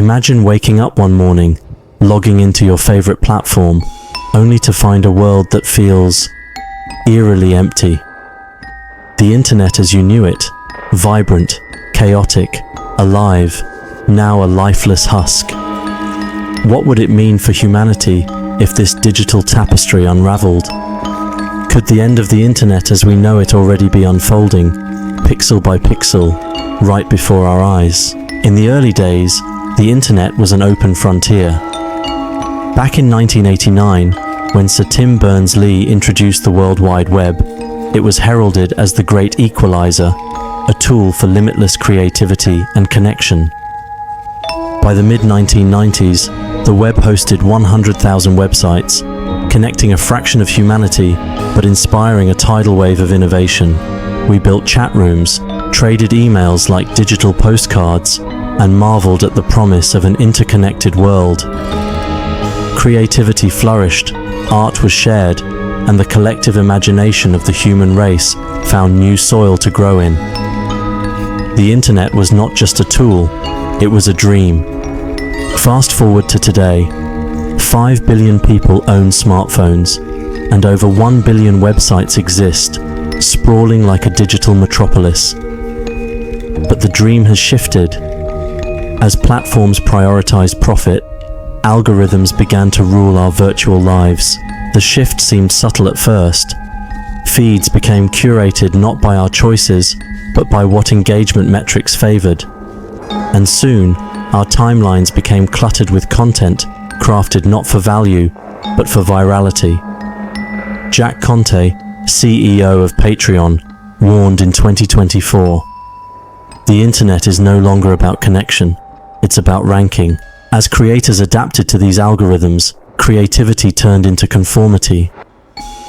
Imagine waking up one morning, logging into your favorite platform, only to find a world that feels eerily empty. The internet as you knew it, vibrant, chaotic, alive, now a lifeless husk. What would it mean for humanity if this digital tapestry unraveled? Could the end of the internet as we know it already be unfolding, pixel by pixel, right before our eyes? In the early days, the internet was an open frontier. Back in 1989, when Sir Tim Berners-Lee introduced the World Wide Web, it was heralded as the great equalizer, a tool for limitless creativity and connection. By the mid-1990s, the web hosted 100,000 websites, connecting a fraction of humanity, but inspiring a tidal wave of innovation. We built chat rooms, traded emails like digital postcards, and marveled at the promise of an interconnected world. Creativity flourished, art was shared, and the collective imagination of the human race found new soil to grow in. The internet was not just a tool, it was a dream. Fast forward to today, 5 billion people own smartphones, and over 1 billion websites exist, sprawling like a digital metropolis. But the dream has shifted. As platforms prioritized profit, algorithms began to rule our virtual lives. The shift seemed subtle at first. Feeds became curated not by our choices, but by what engagement metrics favored. And soon, our timelines became cluttered with content crafted not for value, but for virality. Jack Conte, CEO of Patreon, warned in 2024, "The internet is no longer about connection, it's about ranking." As creators adapted to these algorithms, creativity turned into conformity.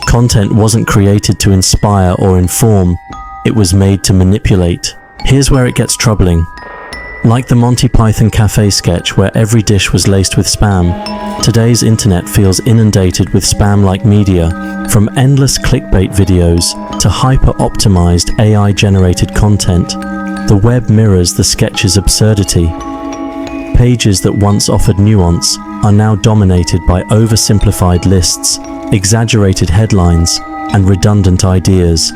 Content wasn't created to inspire or inform, it was made to manipulate. Here's where it gets troubling. Like the Monty Python cafe sketch where every dish was laced with spam, today's internet feels inundated with spam-like media, from endless clickbait videos to hyper-optimized AI-generated content. The web mirrors the sketch's absurdity. Pages that once offered nuance are now dominated by oversimplified lists, exaggerated headlines, and redundant ideas.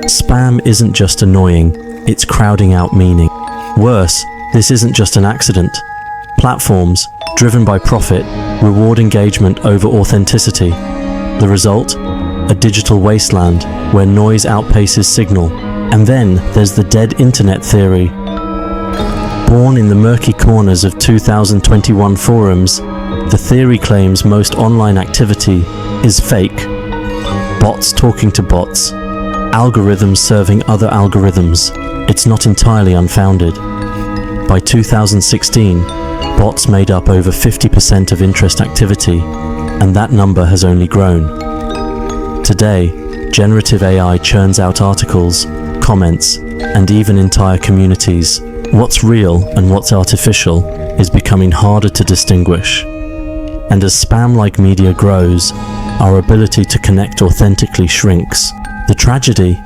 Spam isn't just annoying, it's crowding out meaning. Worse, this isn't just an accident. Platforms, driven by profit, reward engagement over authenticity. The result? A digital wasteland where noise outpaces signal. And then there's the dead internet theory. Born in the murky corners of 2021 forums, the theory claims most online activity is fake. Bots talking to bots, algorithms serving other algorithms. It's not entirely unfounded. By 2016, bots made up over 50% of interest activity, and that number has only grown. Today, generative AI churns out articles, comments, and even entire communities. What's real and what's artificial is becoming harder to distinguish. And as spam-like media grows, our ability to connect authentically shrinks. The tragedy?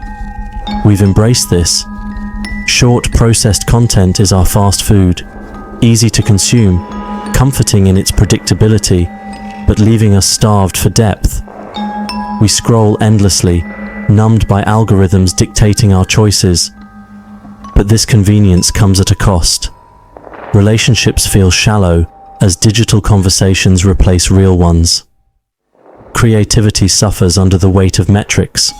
We've embraced this. Short, processed content is our fast food, easy to consume, comforting in its predictability, but leaving us starved for depth. We scroll endlessly, numbed by algorithms dictating our choices. But this convenience comes at a cost. Relationships feel shallow as digital conversations replace real ones. Creativity suffers under the weight of metrics.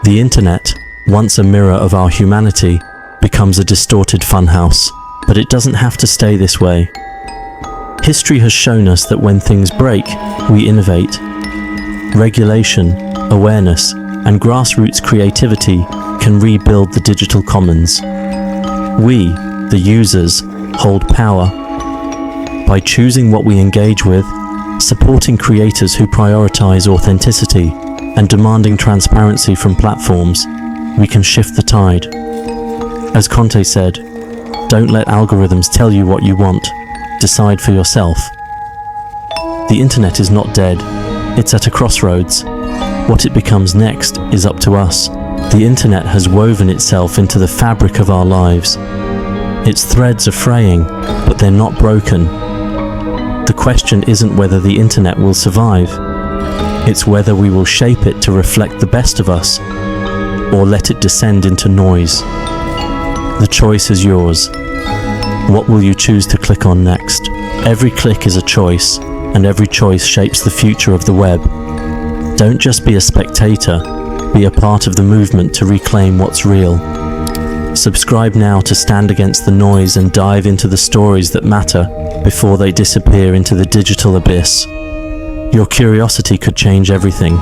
The internet, once a mirror of our humanity, becomes a distorted funhouse. But it doesn't have to stay this way. History has shown us that when things break, we innovate. Regulation, awareness, and grassroots creativity can rebuild the digital commons. We, the users, hold power. By choosing what we engage with, supporting creators who prioritize authenticity, and demanding transparency from platforms, we can shift the tide. As Conte said, "Don't let algorithms tell you what you want. Decide for yourself." The internet is not dead. It's at a crossroads. What it becomes next is up to us. The internet has woven itself into the fabric of our lives. Its threads are fraying, but they're not broken. The question isn't whether the internet will survive. It's whether we will shape it to reflect the best of us, or let it descend into noise. The choice is yours. What will you choose to click on next? Every click is a choice, and every choice shapes the future of the web. Don't just be a spectator, be a part of the movement to reclaim what's real. Subscribe now to stand against the noise and dive into the stories that matter before they disappear into the digital abyss. Your curiosity could change everything.